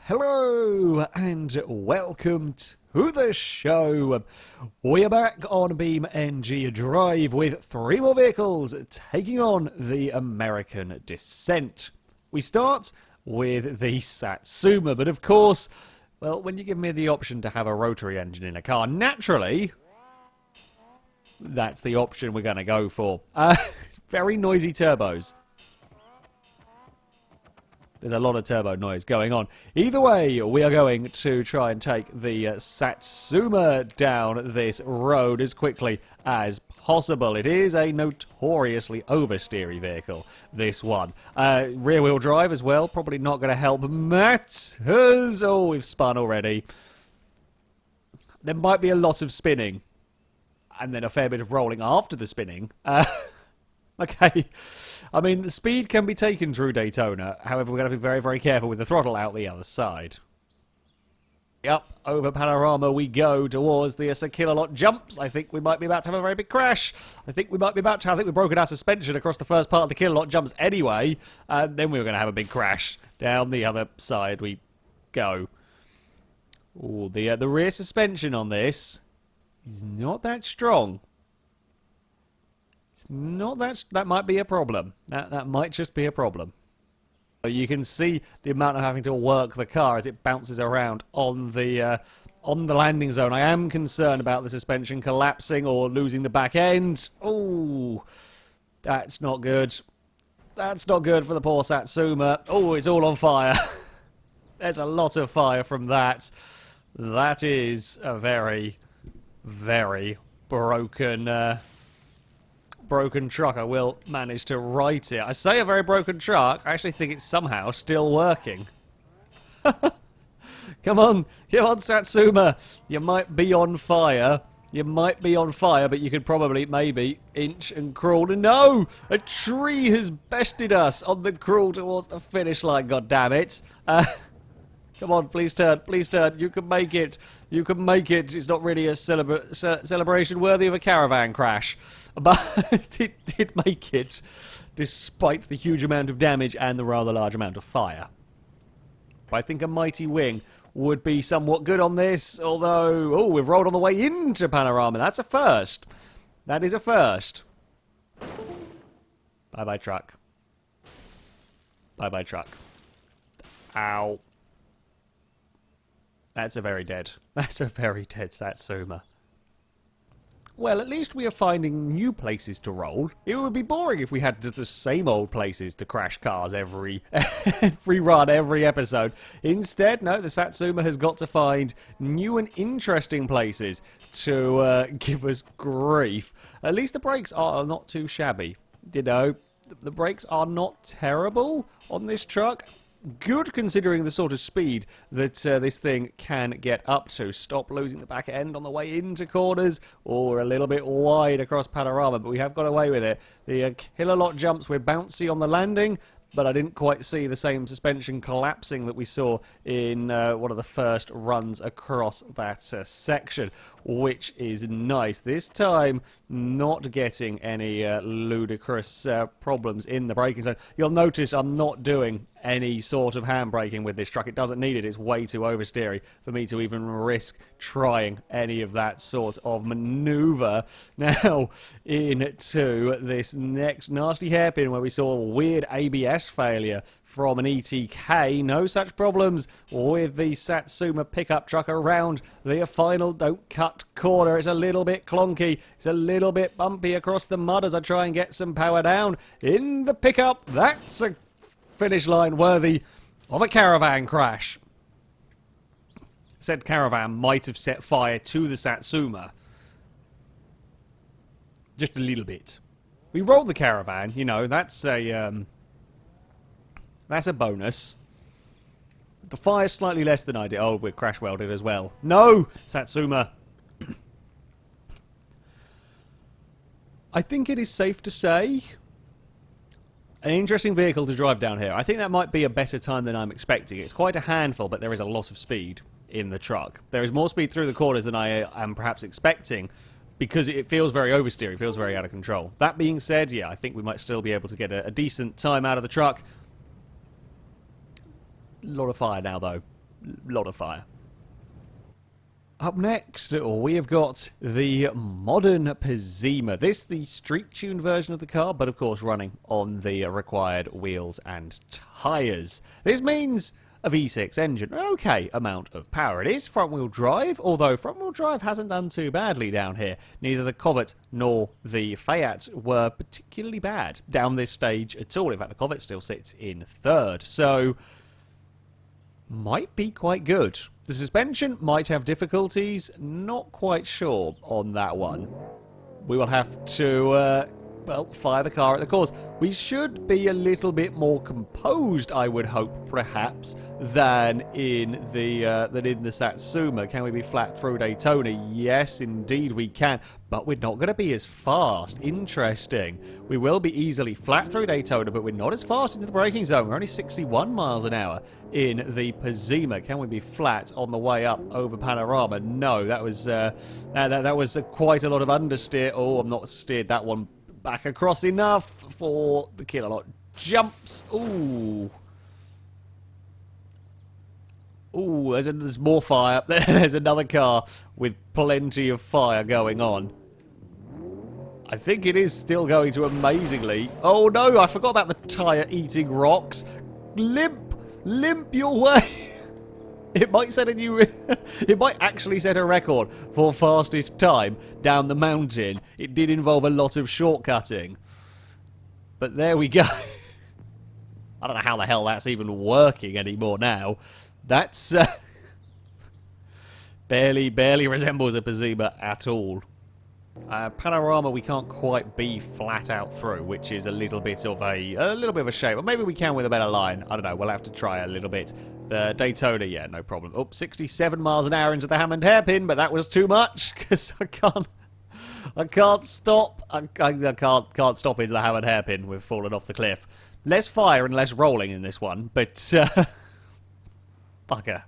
Hello and welcome to the show. We are back on BeamNG Drive with 3 more vehicles taking on the American Descent. We start with the Satsuma, but of course, well, when you give me the option to have a rotary engine in a car, naturally, that's the option we're going to go for. Very noisy turbos. There's a lot of turbo noise going on. Either way, we are going to try and take the Satsuma down this road as quickly as possible. It is a notoriously oversteery vehicle, this one. Rear-wheel drive as well, probably not going to help matters. Oh, we've spun already. There might be a lot of spinning, and then a fair bit of rolling after the spinning. Okay, I mean, the speed can be taken through Daytona. However, we're going to be very, very careful with the throttle out the other side. Up over Panorama we go towards the Kilolot jumps. I think we might be about to have a very big crash. I think we've broken our suspension across the first part of the Kilolot jumps anyway. And then we were going to have a big crash. Down the other side we go. Ooh, the rear suspension on this is not that strong. It's not that might be a problem. That might just be a problem. You can see the amount of having to work the car as it bounces around on the landing zone. I am concerned about the suspension collapsing or losing the back end. Oh, that's not good. That's not good for the poor Satsuma. Oh, it's all on fire. There's a lot of fire from that. That is a very, very broken truck. I will manage to write it. I say a very broken truck. I actually think it's somehow still working. Come on, Satsuma. You might be on fire. But you could probably maybe inch and crawl. No! A tree has bested us on the crawl towards the finish line, God damn it. Come on, please turn. You can make it. It's not really a celebration worthy of a Caravan crash. But it did make it, despite the huge amount of damage and the rather large amount of fire. But I think a Mighty Wing would be somewhat good on this, although, oh, we've rolled on the way into Panorama. That's a first. That is a first. Bye-bye, truck. Bye-bye, truck. Ow. That's a very dead Satsuma. Well, at least we are finding new places to roll. It would be boring if we had just the same old places to crash cars every run, every episode. Instead, no, the Satsuma has got to find new and interesting places to give us grief. At least the brakes are not too shabby. You know, the brakes are not terrible on this truck. Good considering the sort of speed that this thing can get up to. Stop losing the back end on the way into corners or a little bit wide across Panorama, but we have got away with it. The Kilolot jumps, we're bouncy on the landing, but I didn't quite see the same suspension collapsing that we saw in one of the first runs across that section, which is nice. This time, not getting any ludicrous problems in the braking zone. You'll notice I'm not doing any sort of handbraking with this truck. It doesn't need it. It's way too oversteery for me to even risk trying any of that sort of maneuver. Now, into this next nasty hairpin where we saw a weird ABS failure from an ETK. No such problems with the Satsuma pickup truck around the final don't cut corner. It's a little bit clunky. It's a little bit bumpy across the mud as I try and get some power down in the pickup. That's a finish line worthy of a Caravan crash. Said Caravan might have set fire to the Satsuma. Just a little bit. We rolled the Caravan, you know, that's a bonus. The fire's slightly less than I did. Oh, we're crash welded as well. No! Satsuma. I think it is safe to say an interesting vehicle to drive down here. I think that might be a better time than I'm expecting. It's quite a handful, but there is a lot of speed in the truck. There is more speed through the corners than I am perhaps expecting, because it feels very oversteer. It feels very out of control. That being said, yeah, I think we might still be able to get a decent time out of the truck. A lot of fire now, though. lot of fire. Up next, we have got the modern Pizima. This the street-tuned version of the car, but of course running on the required wheels and tyres. This means a V6 engine, an okay amount of power. It is front-wheel drive, although front-wheel drive hasn't done too badly down here. Neither the Covet nor the Fiat were particularly bad down this stage at all. In fact, the Covet still sits in third, so might be quite good. The suspension might have difficulties, not quite sure on that one. We will have to, well, fire the car at the course. We should be a little bit more composed, I would hope, perhaps, than in the Satsuma. Can we be flat through Daytona? Yes, indeed we can, but we're not going to be as fast. Interesting. We will be easily flat through Daytona, but we're not as fast into the braking zone. We're only 61 miles an hour in the Pizima. Can we be flat on the way up over Panorama? No, that was quite a lot of understeer. Oh, I'm not steered that one back across enough for the Kilolot jumps. Ooh. Ooh, there's more fire. There's another car with plenty of fire going on. I think it is still going to amazingly... Oh no, I forgot about the tyre eating rocks. Limp your way. It might set a new... It might actually set a record for fastest time down the mountain. It did involve a lot of shortcutting. But there we go. I don't know how the hell that's even working anymore now. That's... barely resembles a Pizima at all. Panorama we can't quite be flat out through, which is a little bit of a shame. Or maybe we can with a better line. I don't know. We'll have to try a little bit. The Daytona, yeah, no problem. Oh, 67 miles an hour into the Hammond hairpin, but that was too much because I can't stop. I can't stop into the Hammond hairpin. We've fallen off the cliff. Less fire and less rolling in this one, but bugger.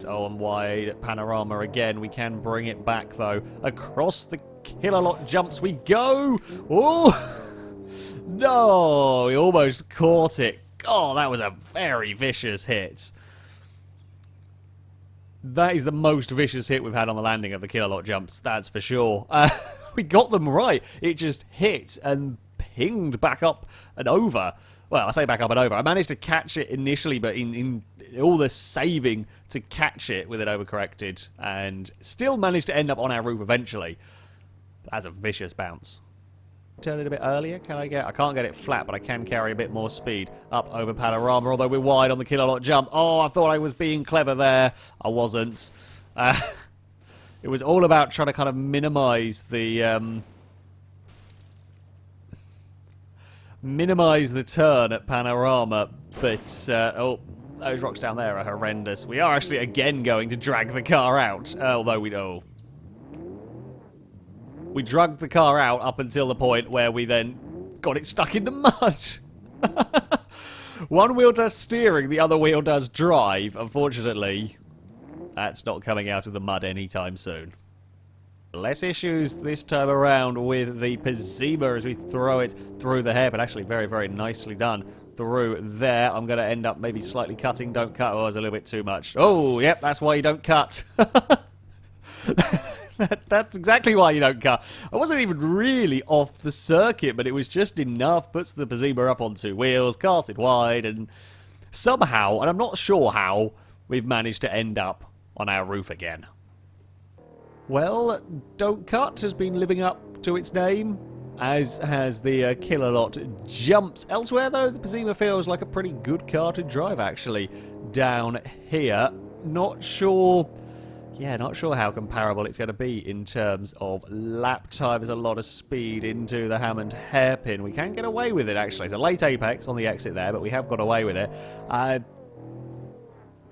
On wide Panorama again. We can bring it back though. Across the Kilolot jumps we go. Oh no, we almost caught it. Oh, that was a very vicious hit. That is the most vicious hit we've had on the landing of the Kilolot jumps, that's for sure. We got them right. It just hit and pinged back up and over. Well, I say back up and over. I managed to catch it initially, but in all the saving to catch it with it overcorrected, and still managed to end up on our roof eventually. That's a vicious bounce. Turn it a bit earlier. Can I get... I can't get it flat, but I can carry a bit more speed up over Panorama, although we're wide on the Kilolot jump. Oh, I thought I was being clever there. I wasn't. It was all about trying to kind of minimize the... minimize the turn at Panorama, but oh, those rocks down there are horrendous. We are actually again going to drag the car out, although we dragged the car out up until the point where we then got it stuck in the mud. One wheel does steering, the other wheel does drive. Unfortunately, that's not coming out of the mud anytime soon. Less issues this time around with the Pizima as we throw it through the hairpin. Actually, very, very nicely done through there. I'm going to end up maybe slightly cutting. Don't cut. Oh, it's a little bit too much. Oh, yep, that's why you don't cut. That's exactly why you don't cut. I wasn't even really off the circuit, but it was just enough. Puts the Pizima up on two wheels, carted wide, and somehow, and I'm not sure how, we've managed to end up on our roof again. Well, Don't Cut has been living up to its name, as has the Kilolot jumps. Elsewhere, though, the Pizima feels like a pretty good car to drive, actually, down here. Not sure how comparable it's going to be in terms of lap time. There's a lot of speed into the Hammond hairpin. We can get away with it, actually. It's a late apex on the exit there, but we have got away with it.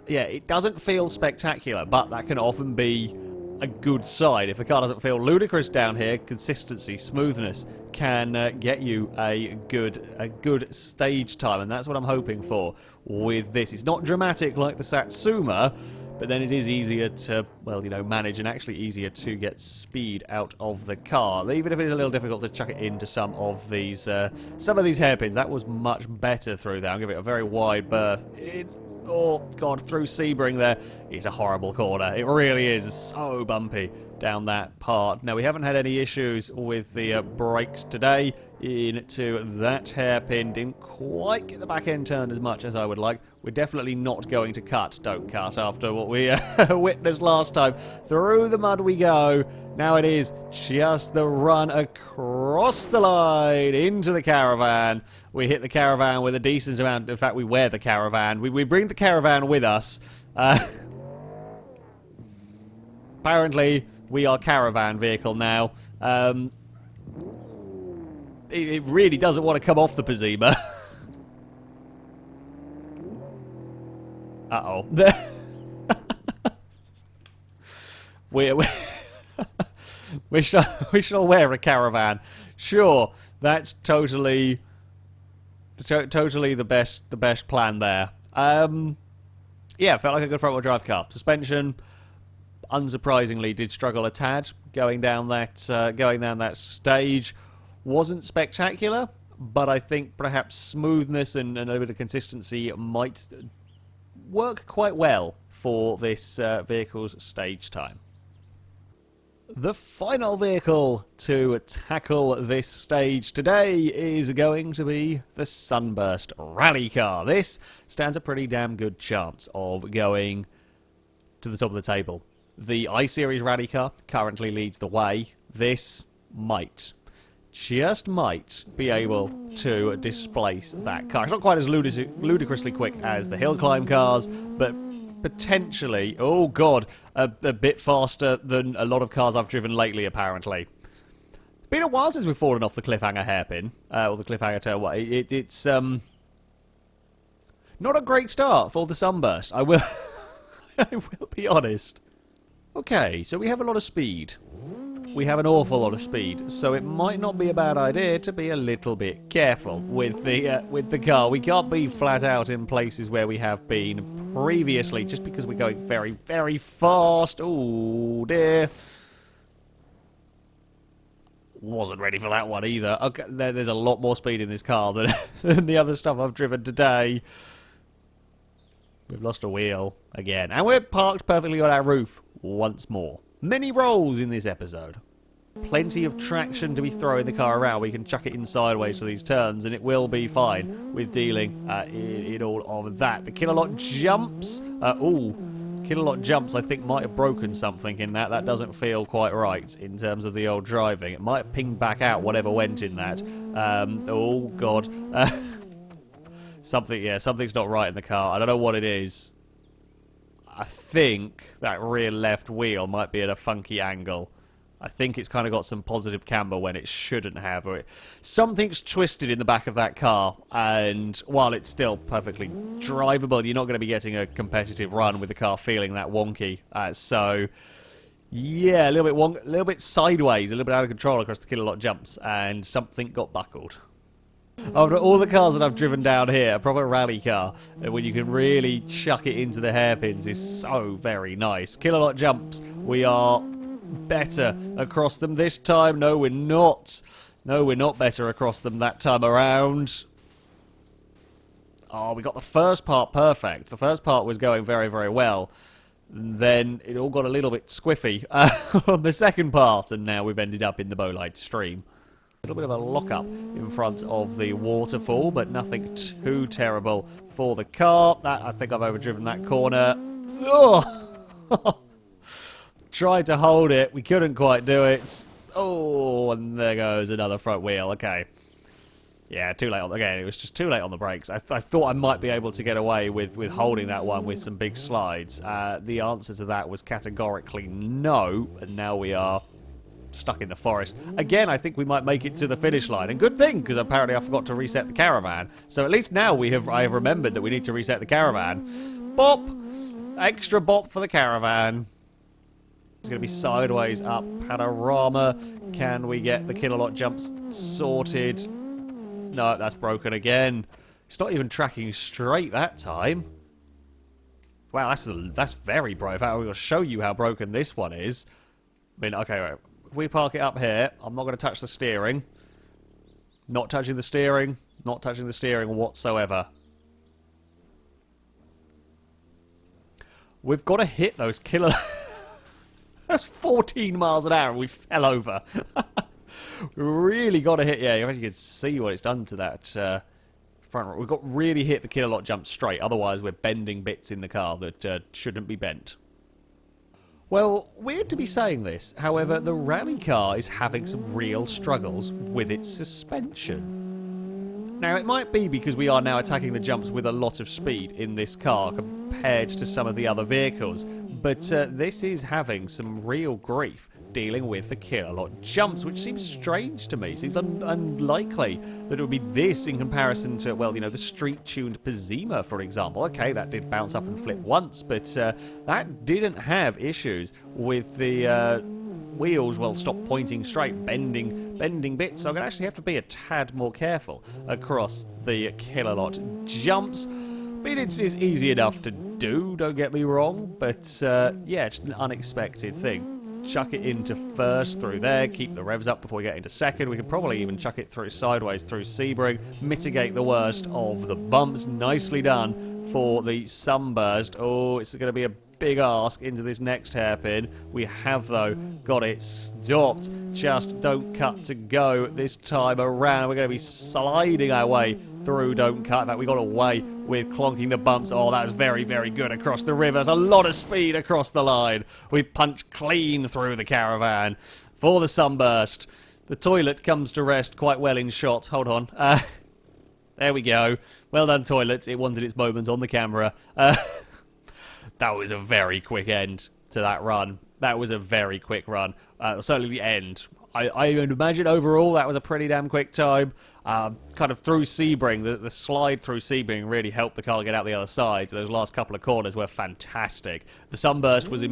Yeah, it doesn't feel spectacular, but that can often be a good sign. If the car doesn't feel ludicrous down here, consistency, smoothness can get you a good stage time, and that's what I'm hoping for with this. It's not dramatic like the Satsuma, but then it is easier to, well, you know, manage, and actually easier to get speed out of the car. Even if it is a little difficult to chuck it into some of these hairpins. That was much better through there. I'll give it a very wide berth. Oh, God, through Sebring there. It's a horrible corner. It really is. It's so bumpy down that part. Now, we haven't had any issues with the brakes today into that hairpin. Didn't quite get the back end turned as much as I would like. We're definitely not going to cut. Don't cut after what we witnessed last time. Through the mud we go. Now it is just the run across the line into the Caravan. We hit the Caravan with a decent amount. In fact, we wear the Caravan. We bring the Caravan with us. Apparently, we are Caravan vehicle now. It really doesn't want to come off the Pazima. Uh-oh. We shall wear a Caravan. Sure, that's totally the best plan there. Yeah, felt like a good front-wheel drive car. Suspension, unsurprisingly, did struggle a tad going down that stage. Wasn't spectacular, but I think perhaps smoothness and a little bit of consistency might work quite well for this vehicle's stage time. The final vehicle to tackle this stage today is going to be the Sunburst Rally Car. This stands a pretty damn good chance of going to the top of the table. The I-Series Rally Car currently leads the way. This might, just might, be able to displace that car. It's not quite as ludicrously quick as the hill climb cars, but potentially, oh god, a bit faster than a lot of cars I've driven lately, apparently. It's been a while since we've fallen off the cliffhanger hairpin, or the cliffhanger tailway. It's not a great start for the Sunburst, I will, I will be honest. Okay, so we have a lot of speed. We have an awful lot of speed, so it might not be a bad idea to be a little bit careful with the car. We can't be flat out in places where we have been previously, just because we're going very, very fast. Oh dear. Wasn't ready for that one either. Okay, there's a lot more speed in this car than the other stuff I've driven today. We've lost a wheel again, and we're parked perfectly on our roof once more. Many rolls in this episode. Plenty of traction to be throwing the car around. We can chuck it in sideways to these turns and it will be fine with dealing in all of that. The Kilolot jumps. Kilolot jumps I think might have broken something in that. That doesn't feel quite right in terms of the old driving. It might have pinged back out whatever went in that. Oh god. Something's not right in the car. I don't know what it is. I think that rear left wheel might be at a funky angle. I think it's kind of got some positive camber when it shouldn't have. Or something's twisted in the back of that car, and while it's still perfectly drivable, you're not going to be getting a competitive run with the car feeling that wonky. So, yeah, a little bit sideways, a little bit out of control across the Kilolot jumps, and something got buckled. After all the cars that I've driven down here, a proper rally car, when you can really chuck it into the hairpins, is so very nice. Kilolot jumps, we are better across them this time. No, we're not. No, we're not better across them that time around. Oh, we got the first part perfect. The first part was going very, very well. Then it all got a little bit squiffy on the second part, and now we've ended up in the Bolide stream. A little bit of a lock-up in front of the waterfall, but nothing too terrible for the car. I think I've overdriven that corner. Oh! Tried to hold it. We couldn't quite do it. Oh, and there goes another front wheel. Okay. Yeah, too late. Again, it was just too late on the brakes. I thought I might be able to get away with holding that one with some big slides. The answer to that was categorically no, and now we are stuck in the forest. Again, I think we might make it to the finish line. And good thing, because apparently I forgot to reset the Caravan. So at least now I have remembered that we need to reset the Caravan. Bop! Extra bop for the Caravan. It's going to be sideways up. Panorama. Can we get the Kilolot jumps sorted? No, that's broken again. It's not even tracking straight that time. Wow, that's very brave. I'm going to show you how broken this one is. I mean, okay, right. If we park it up here, I'm not going to touch the steering. Not touching the steering. Not touching the steering whatsoever. we've got to hit those killer... That's 14 miles an hour and we fell over. We really got to hit... Yeah, you can see what it's done to that front. We've got really hit the killer lot jump straight. Otherwise, we're bending bits in the car that shouldn't be bent. Well, weird to be saying this. However, the rally car is having some real struggles with its suspension. Now, it might be because we are now attacking the jumps with a lot of speed in this car compared to some of the other vehicles, but this is having some real grief dealing with the killer lot jumps, which seems strange to me. Seems unlikely that it would be this in comparison to, well, you know, the street-tuned Pazima, for example. Okay, that did bounce up and flip once, but that didn't have issues with the wheels, well, stop pointing straight, bending bits. So I'm going to actually have to be a tad more careful across the killer lot jumps. I mean, it's easy enough to do, don't get me wrong, but yeah, it's an unexpected thing. Chuck it into first through there, keep the revs up before we get into second. We could probably even chuck it through sideways through Sebring, mitigate the worst of the bumps. Nicely done for the sunburst. Oh, it's going to be a big ask into this next hairpin. We have, though, got it stopped. Just don't cut to go this time around. We're going to be sliding our way through don't cut. In fact, we got away with clonking the bumps. Oh, that was very, very good across the river. There's a lot of speed across the line. We punch clean through the Caravan for the sunburst. The toilet comes to rest quite well in shot. Hold on. There we go. Well done, toilet. It wanted its moment on the camera. That was a very quick end to that run. That was a very quick run. Certainly the end. I would imagine overall that was a pretty damn quick time. Kind of through Sebring, the slide through Sebring really helped the car get out the other side. Those last couple of corners were fantastic. The sunburst was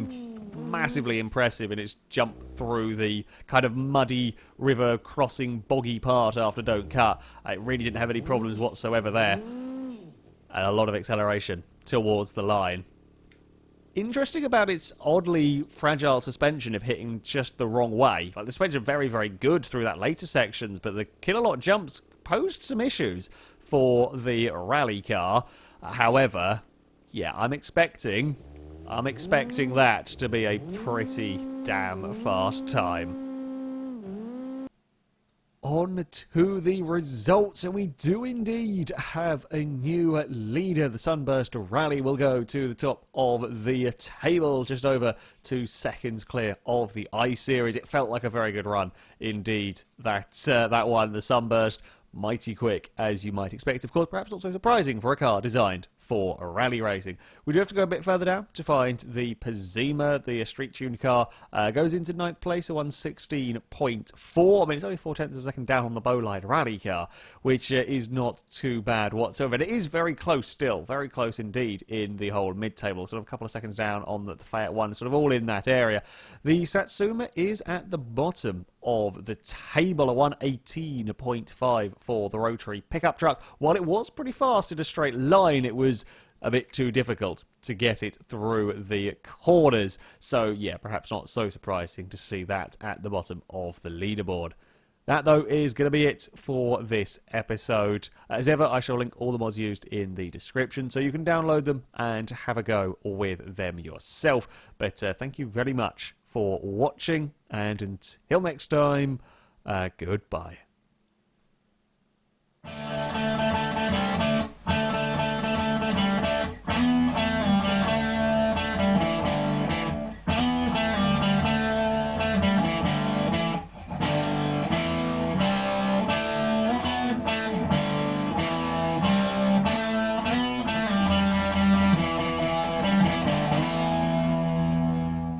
massively impressive in its jump through the kind of muddy river crossing boggy part after don't cut. It really didn't have any problems whatsoever there. And a lot of acceleration towards the line. Interesting about its oddly fragile suspension if hitting just the wrong way. Like, the suspension very, very good through that later sections, but the killer lot jumps posed some issues for the rally car. However, yeah, I'm expecting that to be a pretty damn fast time. On to the results, and we do indeed have a new leader. The Sunburst Rally will go to the top of the table, just over 2 seconds clear of the I-Series. It felt like a very good run indeed. That one, the Sunburst, mighty quick, as you might expect. Of course, perhaps not so surprising for a car designed for rally racing. We do have to go a bit further down to find the Pazima, the street-tuned car. Goes into 9th place, a 116.4. I mean, it's only 0.4 of a second down on the Bowline rally car, which is not too bad whatsoever. And it is very close still, very close indeed in the whole mid-table. Sort of a couple of seconds down on the Fiat 1, sort of all in that area. The Satsuma is at the bottom of the table, a 118.5 for the rotary pickup truck. While it was pretty fast in a straight line, it was a bit too difficult to get it through the corners. So yeah, perhaps not so surprising to see that at the bottom of the leaderboard. That, though, is going to be it for this episode. As ever, I shall link all the mods used in the description, so you can download them and have a go with them yourself. But thank you very much for watching, and until next time, goodbye.